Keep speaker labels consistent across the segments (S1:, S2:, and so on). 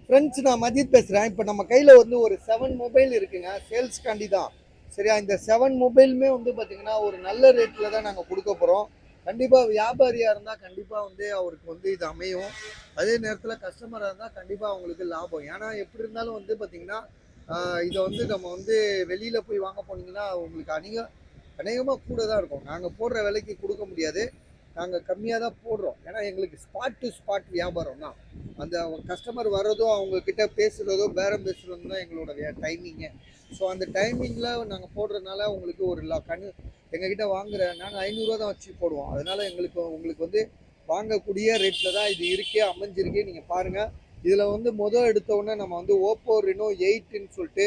S1: Friends, நான் மதித் பேசுகிறேன். இப்போ நம்ம கையில் வந்து ஒரு 7 மொபைல் இருக்குங்க, சேல்ஸ்காண்டி தான். சரியா, இந்த 7 மொபைலுமே வந்து பார்த்தீங்கன்னா ஒரு நல்ல ரேட்டில் தான் நாங்கள் கொடுக்க போகிறோம். கண்டிப்பாக வியாபாரியாக இருந்தால் கண்டிப்பாக வந்து அவருக்கு வந்து இது அமையும். அதே நேரத்தில் கஸ்டமராக இருந்தால் கண்டிப்பாக அவங்களுக்கு லாபம். ஏன்னா எப்படி இருந்தாலும் வந்து பார்த்தீங்கன்னா இதை வந்து நம்ம வந்து வெளியில் போய் வாங்க போனீங்கன்னா உங்களுக்கு அநேகமாக கூட தான் இருக்கும். நாங்கள் போடுற விலைக்கு கொடுக்க முடியாது, நாங்கள் கம்மியாக தான் போடுறோம். ஏன்னா எங்களுக்கு ஸ்பாட் டு ஸ்பாட் வியாபாரம் தான். அந்த கஸ்டமர் வர்றதோ அவங்கக்கிட்ட பேசுகிறதோ பேரம் பேசுகிறதும் தான் எங்களோட டைமிங்கு. ஸோ அந்த டைமிங்கில் நாங்கள் போடுறதுனால உங்களுக்கு ஒரு எங்ககிட்ட வாங்குற நாங்கள் 500 தான் வச்சு போடுவோம். அதனால் உங்களுக்கு வந்து வாங்கக்கூடிய ரேட்டில் தான் இது இருக்கே அமைஞ்சிருக்கு. நீங்கள் பாருங்கள், இதில் வந்து எடுத்தோடனே நம்ம வந்து ஓப்போ ரெனோ 8ன்னு சொல்லிட்டு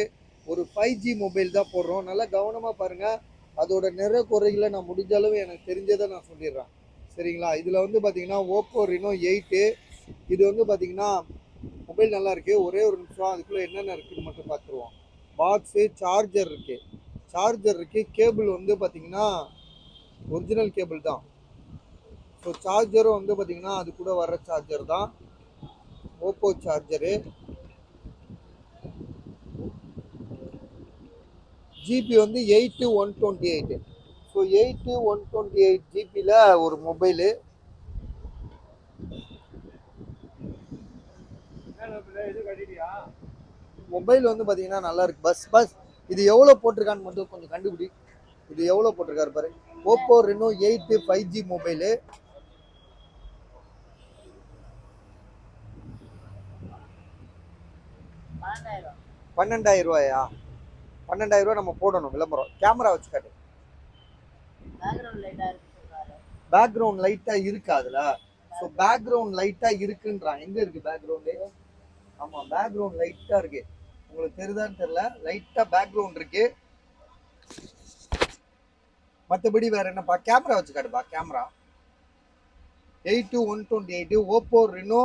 S1: ஒரு 5G மொபைல் தான் போடுறோம். நல்லா கவனமாக பாருங்கள். அதோட நிற குறைகளை நான் முடிஞ்ச அளவு எனக்கு தெரிஞ்சதை நான் சொல்லிடுறேன். சரிங்களா, இதில் வந்து பார்த்தீங்கன்னா ஓப்போ ரெனோ 8. இது வந்து பார்த்தீங்கன்னா மொபைல் நல்லா இருக்குது. ஒரே ஒரு நிமிஷம், அதுக்குள்ளே என்னென்ன இருக்குதுன்னு மட்டும் பார்த்துருவோம். பாக்ஸு, சார்ஜர் இருக்குது. கேபிள் வந்து பார்த்தீங்கன்னா ஒரிஜினல் கேபிள் தான். ஸோ சார்ஜரும் வந்து பார்த்தீங்கன்னா அது கூட வர்ற சார்ஜர் தான், ஓப்போ சார்ஜரு. ஜிபி வந்து 8/128. ஸோ 8/128 ஜிபியில் ஒரு மொபைலு. மொபைல் வந்து பார்த்தீங்கன்னா நல்லா இருக்கு. பஸ் இது எவ்வளோ போட்டிருக்கான்னு மட்டும் கொஞ்சம் கண்டுபிடி. இது எவ்வளோ போட்டிருக்காரு பாரு. Oppo Reno 8 5G mobile. ₹12,000. ₹12,000 நம்ம போடணும் விளம்பரம். கேமரா வச்சு காட்டு. பேக்ரவுண்ட் லைட்டா இருக்கு அதுல. ஸோ பேக்ரவுண்ட் லைட்டா இருக்குன்றான். எங்க இருக்கு பேக்ரவுண்டு? ஆமா, பேக்ரவுண்ட் லைட்டா இருக்கு. உங்களுக்கு தெரியுதான்னு தெரியல, லைட்டா பேக்ரவுண்ட் இருக்கு. மற்றபடி வேற என்னப்பா? கேமரா வச்சு காட்டுப்பா. Camera 8/128 Oppo Reno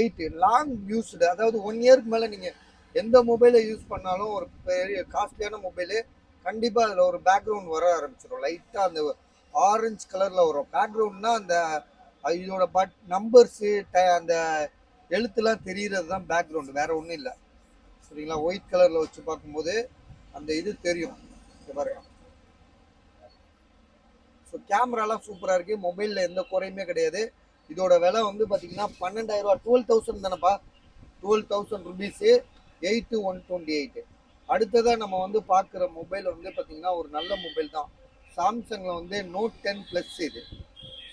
S1: 8 long used. அதாவது 1 இயருக்கு மேலே நீங்கள் எந்த மொபைலை யூஸ் பண்ணாலும் ஒரு பெரிய காஸ்ட்லியான மொபைலு கண்டிப்பாக அதில் ஒரு பேக்ரவுண்ட் வர ஆரம்பிச்சிடும். லைட்டாக அந்த ஆரஞ்சு கலரில் வரும். பேக்ரவுண்ட்னா அந்த இதோட நம்பர்ஸு அந்த எழுத்துலாம் தெரிகிறது தான் பேக்ரவுண்டு, வேற ஒன்றும் இல்லை. சரிங்களா, ஒயிட் கலரில் வச்சு பார்க்கும்போது அந்த இது தெரியும். பாருங்க. ஸோ கேமராலாம் சூப்பராக இருக்குது. மொபைலில் எந்த குறையுமே கிடையாது. இதோட விலை வந்து பார்த்தீங்கன்னா ₹12,000. 12,000 தானேப்பா? 12,000 ருபீஸு. 8/128. அடுத்ததாக நம்ம வந்து பார்க்குற மொபைல் வந்து பார்த்தீங்கன்னா ஒரு நல்ல மொபைல் தான். சாம்சங்கில் வந்து நோட் 10 ப்ளஸ். இது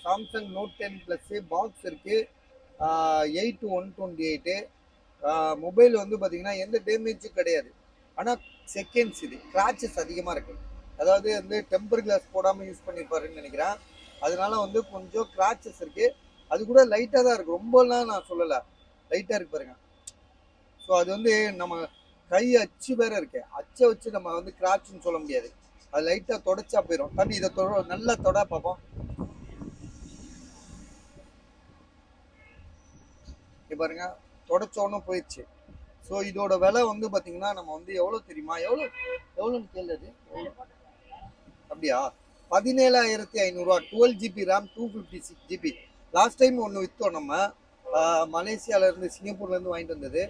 S1: சாம்சங் நோட் 10 ப்ளஸ்ஸு. பாக்ஸ் இருக்குது. 8/128. மொபைல் வந்து பார்த்தீங்கன்னா எந்த டேமேஜும் கிடையாது. ஆனால் செகண்ட்ஸ் இது கிராச்சஸ் அதிகமாக இருக்குது. அதாவது வந்து டெம்பர் கிளாஸ் போடாமல் யூஸ் பண்ணியிருப்பாருன்னு நினைக்கிறேன். அதனால வந்து கொஞ்சம் கிராச்சஸ் இருக்குது. அது கூட லைட்டாக தான் இருக்குது, ரொம்பலாம் நான் சொல்லலை, லைட்டாக இருக்கு பாருங்க. ஸோ அது வந்து நம்ம கை அச்சு வேற இருக்கு, அச்சை வச்சு நம்ம வந்து கிராச்சுன்னு சொல்ல முடியாது. அது லைட்டாக தொடச்சா போயிடும். தம்பி இதை நல்லா தொட பார்ப்போம். பாருங்க, தொடச்சோன்னு போயிடுச்சு. ஸோ இதோட விலை வந்து பார்த்தீங்கன்னா நம்ம வந்து எவ்வளோ தெரியுமா? எவ்வளோன்னு கேள்வி. அப்படியா? 17,500. 12GB RAM, 256GB. Last time ஒன்று விற்றோம் நம்ம, மலேசியாவிலேருந்து சிங்கப்பூர்லேருந்து வாங்கிட்டு வந்தது.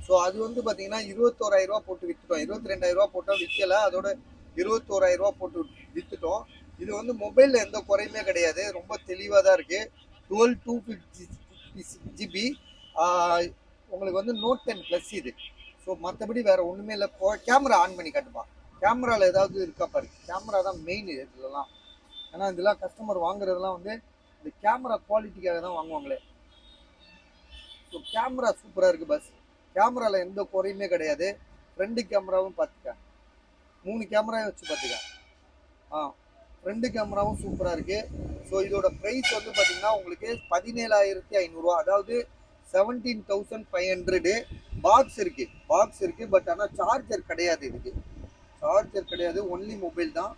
S1: ஸோ அது வந்து பார்த்தீங்கன்னா 21,000 போட்டு விற்றுட்டோம். 22,000 போட்டால் விற்கலை, அதோட 21,000 போட்டு விற்றுட்டோம். இது வந்து மொபைலில் எந்த குறையுமே கிடையாது, ரொம்ப தெளிவாக தான் இருக்குது. 256GB. உங்களுக்கு வந்து நோட் 10 ப்ளஸ் இது. ஸோ மற்றபடி வேறு ஒன்றுமே இல்லை. கேமரா ஆன் பண்ணி காட்டுப்பா. கேமராவில் ஏதாவது இருக்கா பாரு. கேமரா தான் மெயின் இதுலலாம். ஏன்னா இதெல்லாம் கஸ்டமர் வாங்குறதுலாம் வந்து இந்த கேமரா குவாலிட்டிக்காக தான் வாங்குவாங்களே. ஸோ கேமரா சூப்பராக இருக்குது பஸ். கேமராவில் எந்த குறையுமே கிடையாது. ஃப்ரண்ட் கேமராவும் பார்த்துக்க, 3 கேமராவும் வச்சு பார்த்துக்க. ஃப்ரண்ட் கேமராவும் சூப்பராக இருக்குது. ஸோ இதோட ப்ரைஸ் வந்து பார்த்தீங்கன்னா உங்களுக்கு 17,500. அதாவது 17,500. பாக்ஸ் இருக்குது. பட் ஆனால் சார்ஜர் கிடையாது. இதுக்கு சார்ஜர் கிடையாது, ஒன்லி மொபைல் தான்.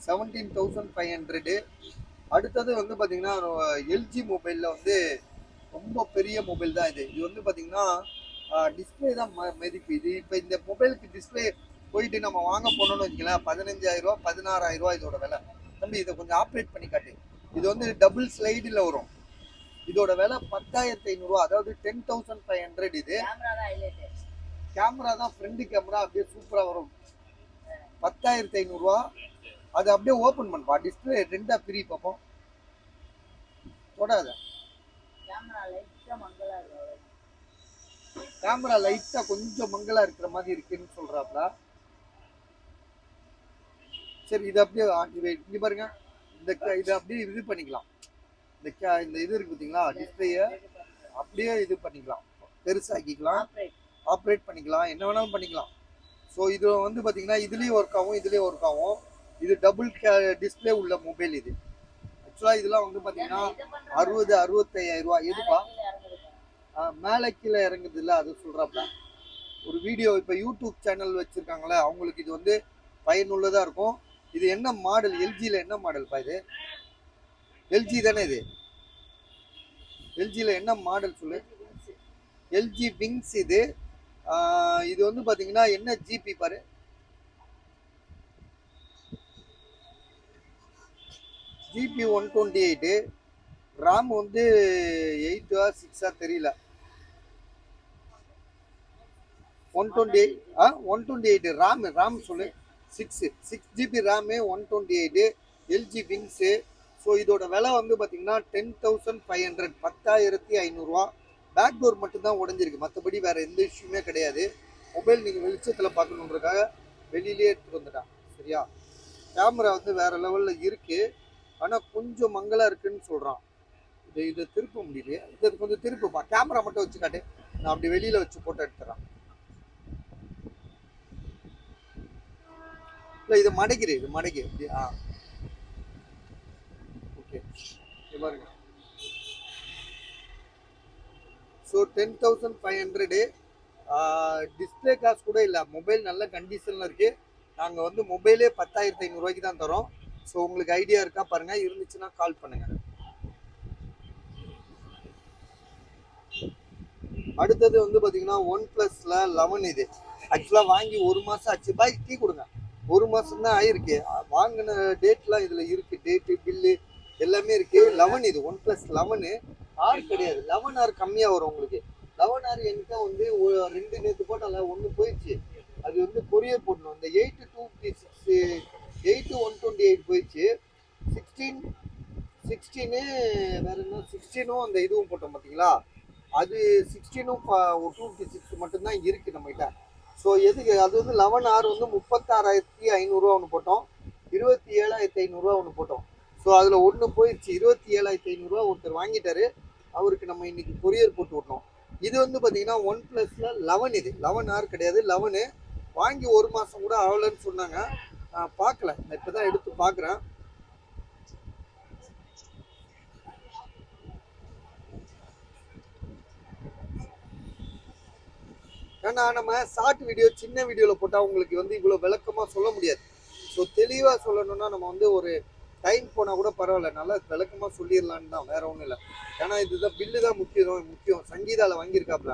S1: 17,500. அடுத்தது வந்து பார்த்தீங்கன்னா எல்ஜி மொபைலில் வந்து ரொம்ப பெரிய மொபைல் தான் இது. இது வந்து பார்த்தீங்கன்னா டிஸ்பிளே தான் மதிப்பு. இது இப்போ இந்த மொபைலுக்கு டிஸ்பிளே போயிட்டு நம்ம வாங்க போனோம்னு வச்சுக்கலாம் 15,000, 16,000 இதோட விலை. தம்பி இதை கொஞ்சம் ஆப்ரேட் பண்ணி காட்டு. இது வந்து டபுள் ஸ்லைடில் வரும். இதோட விலை 10,500 ரூபா, அதாவது 10,500. இது கேமரா தான், ஃப்ரண்ட் கேமரா அப்படியே சூப்பரா வரும். 10,500 ரூபா. அது அப்படியே ஓபன் பண்ணுப்பா, டிஸ்பிளே ரெண்டா பிரி பார்ப்போம். தொடாத. கேமரா லைட்டா கொஞ்சம் மங்கலா இருக்கிற மாதிரி இருக்குன்னு சொல்றாப்ல. சரி, இது அப்படியே இங்க பாருங்க, இந்த இதை அப்படியே இது பண்ணிக்கலாம். இந்த இது இருக்கு பார்த்தீங்களா, டிஸ்பிளேயை அப்படியே இது பண்ணிக்கலாம், பெருசாக்கிக்கலாம், ஆப்ரேட் பண்ணிக்கலாம், என்ன வேணாலும் பண்ணிக்கலாம். ஸோ இது வந்து பார்த்தீங்கன்னா இதுலேயும் ஒர்க் ஆகும், இதுலேயும் ஒர்க் ஆகும். இது டபுள் டிஸ்பிளே உள்ள மொபைல். இது ஆக்சுவலாக இதெல்லாம் வந்து பார்த்தீங்கன்னா 65,000 ரூபா. எதுப்பா மேலே கீழே இறங்குது இல்லை, அது சொல்கிறாப்ல. ஒரு வீடியோ இப்போ யூடியூப் சேனல் வச்சுருக்காங்களே அவங்களுக்கு இது வந்து பயனுள்ளதாக இருக்கும். இது என்ன மாடல், எல்ஜியில் என்ன மாடல்ப்பா இது? எல்ஜி தானே இது? எல்ஜியில் என்ன மாடல் சொல்லு? LG wings. இது இது வந்து பார்த்தீங்கன்னா என்ன ஜிபி பாரு, ஜிபி 128, RAM வந்து 8 or 6 தெரியல. 128 RAM சொல்லு. 6 GB RAM, 128 LG wings. So இதோட விலை வந்து பார்த்தீங்கன்னா 10,500, 10,500 ரூபா. பேக் டோர் மட்டும்தான் உடஞ்சிருக்கு, மற்றபடி வேற எந்த இஷ்யூமே கிடையாது. மொபைல் நீங்கள் வெளிச்சத்தில் பார்க்கணுன்றக்காக வெளியிலே எடுத்துகிட்டு வந்துட்டான். சரியா? கேமரா வந்து வேற லெவலில் இருக்கு, ஆனால் கொஞ்சம் மங்கலாக இருக்குன்னு சொல்கிறான். இதை திருப்ப முடியலையே, இதை கொஞ்சம் திருப்புப்பா. கேமரா மட்டும் வச்சு காட்டு, நான் அப்படி வெளியில் வச்சு போட்டோ எடுத்துறேன். இல்லை, இது மடக்கிடு, இது மடக்கி அப்படி. ஓகே, பாருங்க. ஸோ 10,500. டிஸ்பிளே காசு கூட இல்லை, மொபைல் நல்ல கண்டிஷனில் இருக்குது. நாங்கள் வந்து மொபைலே 10,500 ரூபாய்க்கு தான் தரோம். ஸோ உங்களுக்கு ஐடியா இருக்கா பாருங்கள், இருந்துச்சுன்னா கால் பண்ணுங்கள். அடுத்தது வந்து பார்த்தீங்கன்னா OnePlusல 11. இது ஆக்சுவலாக வாங்கி 1 மாதம் ஆச்சு. பாய் டீ கொடுங்க. 1 மாதம் தான் ஆயிருக்கு. வாங்கின டேட்லாம் இதில் இருக்குது, டேட்டு பில்லு எல்லாமே இருக்குது. 11 இது OnePlus 11 R கிடையாது. 11R கம்மியாக வரும் உங்களுக்கு. 11R என்கிட்ட வந்து 2 நேற்று போட்டால, 1 போயிடுச்சு. அது வந்து கொரியர் போடணும். இந்த 8,128 போயிடுச்சு. 16 வேற என்ன, 16 அந்த இதுவும் போட்டோம் பார்த்தீங்களா, அது 16 256 மட்டும்தான் இருக்குது நம்மகிட்ட. ஸோ எதுக்கு அது வந்து 11R வந்து 36,500 ரூபா ஒன்று போட்டோம், 27,500 ரூபா ஒன்று போட்டோம். ஸோ அதில் ஒன்று போயிடுச்சு. 27,500 ரூபா ஒருத்தர் வாங்கிட்டாரு, அவருக்கு நம்ம இன்னைக்கு கொரியர் போட்டு விட்டோம். இது வந்து பார்த்தீங்கன்னா OnePlusல 11. இது 11R கிடையாது, 11. வாங்கி 1 மாதம் கூட ஆகலன்னு சொன்னாங்க. பார்க்கல, நான் இப்போ தான் எடுத்து பார்க்குறேன். ஏன்னா நம்ம ஷார்ட் வீடியோ, சின்ன வீடியோவில் போட்டால் உங்களுக்கு வந்து இவ்வளோ விளக்கமாக சொல்ல முடியாது. ஸோ தெளிவாக சொல்லணும்னா நம்ம வந்து ஒரு டைம் போனால் கூட பரவாயில்ல, நல்லா விளக்கமாக சொல்லிடலான்னு தான், வேற ஒன்றும் இல்லை. ஏன்னா இதுதான் பில்லு தான் முக்கியம். சங்கீதாவில் வாங்கியிருக்காப்ல.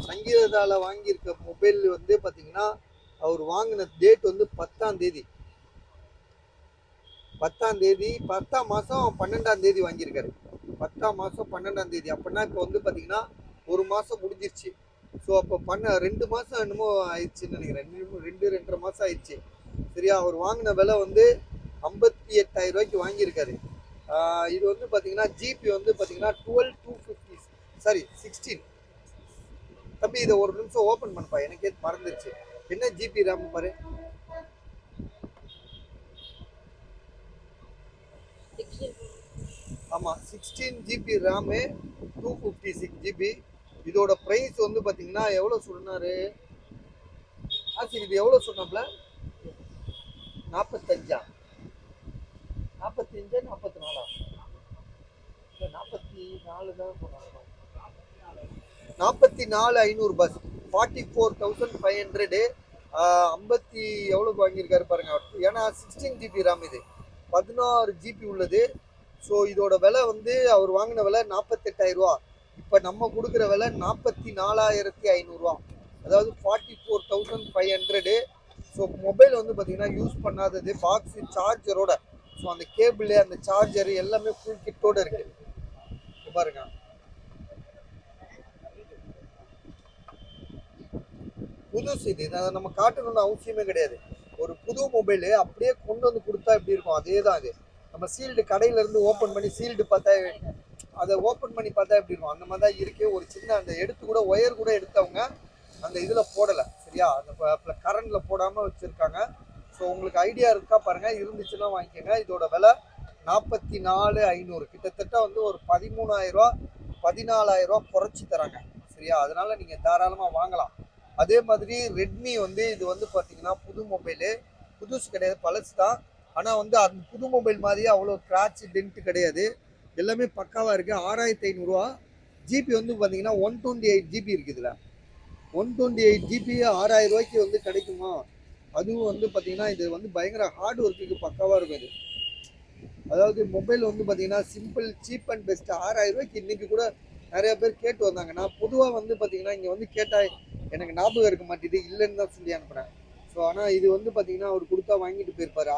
S1: சங்கீதாவில் வாங்கியிருக்க மொபைல் வந்து பார்த்தீங்கன்னா அவர் வாங்கின டேட் வந்து 10ஆம் தேதி, 10ஆம் மாதம் 12ஆம் தேதி வாங்கியிருக்காரு. 10ஆம் மாதம் 12ஆம் தேதி. அப்படின்னா இப்போ வந்து பார்த்தீங்கன்னா 1 மாதம் முடிஞ்சிருச்சு. ஸோ அப்போ 2 மாதம் என்னமோ ஆயிடுச்சுன்னு நினைக்கிறேன், 2-2.5 மாதம் ஆயிடுச்சு. சரியா? அவர் வாங்கின விலை வந்து 58,000 ரூபாய்க்கு வாங்கியிருக்காரு. இது வந்து பார்த்தீங்கன்னா ஜிபி வந்து பார்த்தீங்கன்னா 12,250, சாரி 16. தம்பி இதை ஒரு நிமிஷம் ஓப்பன் பண்ணப்பா, எனக்கே மறந்துருச்சு. என்ன ஜிபி ரேம் பாரு. ஆமாம், 16 GB ரேமு, 256 GB. இதோட ப்ரைஸ் வந்து பார்த்தீங்கன்னா எவ்வளோ சொன்னார் ஆச்சு? இது எவ்வளோ சொன்னாப்ல? 45, 44 தான் சொன்னாங்க. 44,500 பஸ், 44,500. 50 எவ்வளோக்கு வாங்கியிருக்காரு பாருங்க. ஏன்னா 16 GB ரேம், இது 16 GB உள்ளது. ஸோ இதோட விலை வந்து அவர் வாங்கின விலை 48,000 ரூபா. இப்போ நம்ம கொடுக்குற விலை 44,500 ரூபா, அதாவது 44,500. ஸோ மொபைல் வந்து பார்த்தீங்கன்னா யூஸ் பண்ணாதது, பாக்ஸு சார்ஜரோட, ஸோ அந்த கேபிள், அந்த சார்ஜரு எல்லாமே ஃபுல் கிட்டோட இருக்குது பாருங்க. புதுசு இது. நம்ம காட்டணும்னு அவசியமே கிடையாது. ஒரு புது மொபைலு அப்படியே கொண்டு வந்து கொடுத்தா எப்படி இருக்கும், அதே தான் அது. நம்ம சீல்டு கடையில இருந்து ஓப்பன் பண்ணி சீல்டு பார்த்தா அதை ஓப்பன் பண்ணி பார்த்தா எப்படி இருக்கும், அந்த மாதிரி தான் இருக்கு. ஒரு சின்ன அந்த எடுத்து கூட ஒயர் கூட எடுத்தவங்க அந்த இதில் போடலை, சரியா? அந்த கரண்டில் போடாமல் வச்சுருக்காங்க. ஸோ உங்களுக்கு ஐடியா இருக்கா பாருங்கள், இருந்துச்சுன்னா வாங்கிக்கோங்க. இதோட விலை 44,500, கிட்டத்தட்ட வந்து ஒரு 13,000 14,000 குறைச்சி தராங்க, சரியா? அதனால நீங்கள் தாராளமாக வாங்கலாம். அதே மாதிரி ரெட்மி வந்து இது வந்து பார்த்தீங்கன்னா புது மொபைலு, புதுசு கிடையாது, பழசு தான். ஆனால் வந்து அந்த புது மொபைல் மாதிரியே அவ்வளோ கிராட்ச் டென்ட் கிடையாது, எல்லாமே பக்காவாக இருக்குது. 6,500 ஜிபி வந்து பார்த்தீங்கன்னா 128 ஜிபி இருக்குது. இதில் 128 ஜிபி 6,000 வந்து கிடைக்குமா? அதுவும் வந்து பார்த்தீங்கன்னா இது வந்து பயங்கர ஹார்ட் ஒர்க்குக்கு பக்காவாக இருக்கும். இது அதாவது மொபைல் வந்து பார்த்தீங்கன்னா சிம்பிள் சீப் அண்ட் பெஸ்ட் 6,000 இன்னைக்கு கூட நிறைய பேர் கேட்டு வந்தாங்க. நான் பொதுவாக வந்து பார்த்தீங்கன்னா இங்கே வந்து கேட்டால் எனக்கு ஞாபகம் இருக்க மாட்டேது, இல்லைன்னு தான் சொல்லி அனுப்புகிறேன். ஸோ ஆனால் இது வந்து பார்த்தீங்கன்னா அவர் கொடுத்தா வாங்கிட்டு போயிருப்பார்.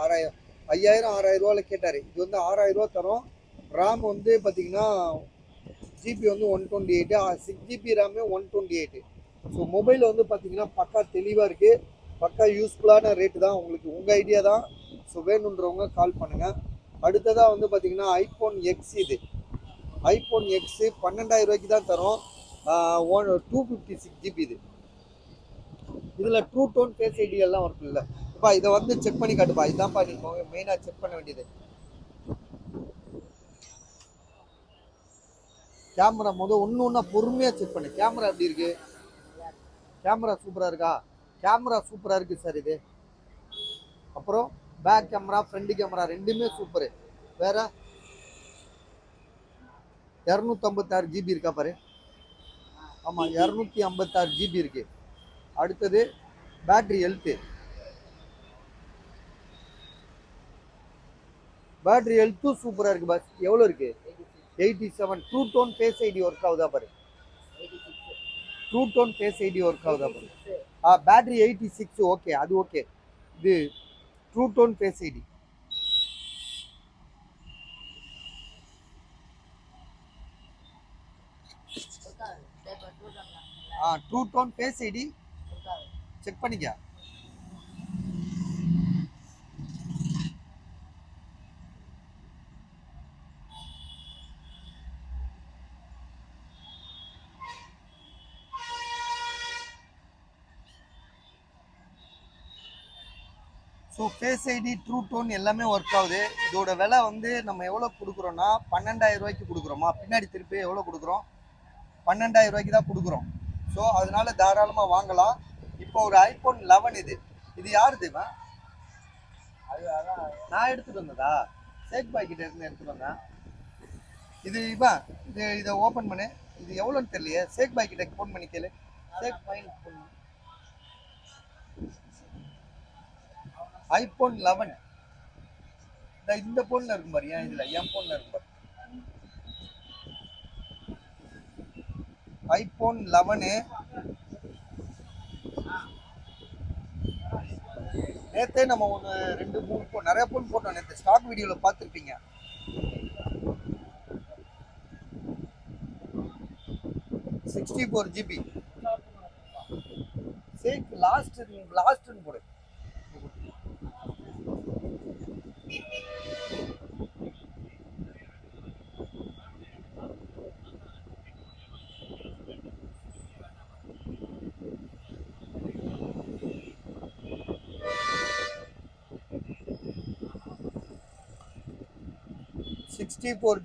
S1: 5,000 6,000 கேட்டார். இது வந்து 6,000 தரும். RAM வந்து பார்த்தீங்கன்னா ஜிபி வந்து 128, 6 GB RAM 128. ஸோ மொபைல் வந்து பார்த்தீங்கன்னா பக்கா தெளிவாக இருக்குது, பக்கா யூஸ்ஃபுல்லான ரேட்டு தான். உங்களுக்கு உங்கள் ஐடியா தான். ஸோ வேணுன்றவங்க கால் பண்ணுங்கள். அடுத்ததாக வந்து பார்த்தீங்கன்னா ஐஃபோன் எக்ஸ். இது ஐஃபோன் எக்ஸு 12,000 தான் தரும். 256 ஜிபி. இதில் ட்ரூ டோன் ஃபேஸ் ஐடி எல்லாம் இருக்குல்ல. இப்போ இதை வந்து செக் பண்ணி காட்டுப்பா. இதுதான்ப்பா நீங்கள் மெயினாக செக் பண்ண வேண்டியது. கேமரா ஒன்று ஒன்றா பொறுமையாக செக் பண்ணு. கேமரா எப்படி இருக்குது? கேமரா சூப்பராக இருக்கா? கேமரா சூப்பராக இருக்குது சார் இது. அப்புறம் பேக் கேமரா ஃப்ரண்ட் கேமரா ரெண்டுமே சூப்பரு. வேற 256 ஜிபி இருக்கா பாரு. ஆமாம் 256 ஜிபி இருக்கு. அடுத்தது பேட்டரி ஹெல்த்து. பேட்டரி ஹெல்த்தும் சூப்பராக இருக்குது பாஸ். எவ்வளோ இருக்குது? 87. True tone face ID work ஆகுதா பாரு. True tone face ID work ஆகுதா பாரு. பேட்டரி 86. ஓகே, அது ஓகே. இது true tone face ID. True tone face ID check பண்ணிக்க. So face ID true tone எல்லாமே ஒர்க் ஆகுது. இதோட விலை வந்து நம்ம எவ்வளோ கொடுக்குறோன்னா 12,000 கொடுக்குறோமா? பின்னாடி திருப்பி எவ்வளோ கொடுக்குறோம்? 12,000 தான் கொடுக்குறோம். ஸோ அதனால தாராளமாக வாங்கலாம். இப்போ ஒரு ஐஃபோன் 11 இது. இது யாருது? நான் எடுத்துகிட்டு வந்ததா? சேக் பாய் கிட்ட இருந்து எடுத்துகிட்டு வந்தேன். இது இதை ஓப்பன் பண்ணு. இது எவ்வளோன்னு தெரியலையே. சேக் பாய் கிட்ட ஃபோன் பண்ணி கேளு. சேக் பாய் ஃபோன். ஐஃபோன் 11 இந்த போன்ல இருக்கும் பாரு. ஏன் இதுல என் போன்ல இருக்கும் பாரு. ஐஃபோன் 11 நேற்றே நம்ம 1 2 3 நிறைய போன் போட்டோம். நேற்று ஸ்டாக் வீடியோவில் பார்த்துருப்பீங்க. 64 ஜிபி. சரி லாஸ்ட்னு போடு.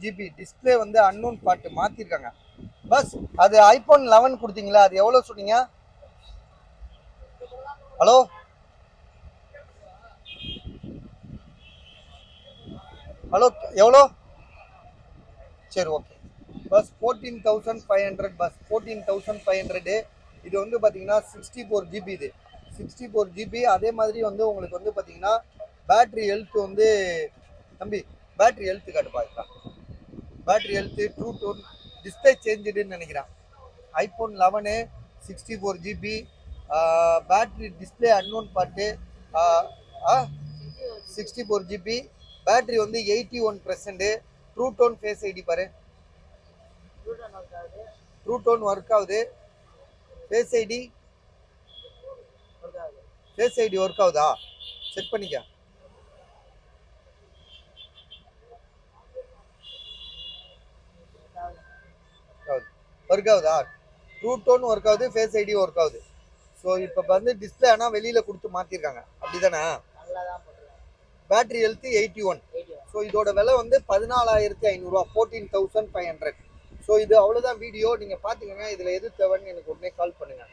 S1: ஜிபி டிஸ்பிளே வந்து அன்னோன் பாட்டு மாத்திருக்காங்க பஸ். அது ஐபோன் 11 கொடுத்தீங்களா? அது எவ்வளவு சொன்னீங்க? ஹலோ, ஹலோ, எவ்வளோ? சரி, ஓகே பஸ். 14,500 பஸ். 14,500. இது வந்து பார்த்தீங்கன்னா 64 ஜிபி. இது 64 ஜிபி. அதே மாதிரி வந்து உங்களுக்கு வந்து பார்த்தீங்கன்னா பேட்ரி ஹெல்த் வந்து தம்பி பேட்ரி ஹெல்த் காட்டுப்பா. Battery health true tone display சேஞ்சுடுன்னு நினைக்கிறேன். IPhone 11 64 GB. Battery display unknown பாட்டு. 64 ஜிபி. பேட்ரி வந்து 81%. ட்ரூ டோன் ஃபேஸ் ஐடி பாரு. ட்ரூ டோன் ஒர்க் ஆகுது. Face ID face ID work ஆகுதா செக் பண்ணிக்க. ஒர்க் ஆகுதா? ட்ரூ டோன் ஒர்க் ஆகுது, ஃபேஸ் ஐடி ஒர்க் ஆகுது. ஸோ இப்போ வந்து டிஸ்பிளே ஆனால் வெளியில் கொடுத்து மாற்றிருக்காங்க அப்படிதானே? Battery health 81. ஸோ இதோட விலை வந்து 14,500, 14,500. ஸோ இது அவ்வளோதான் வீடியோ. நீங்கள் பார்த்துக்கோங்க. இதில் எது தேவைன்னு எனக்கு உடனே கால் பண்ணுங்கள்.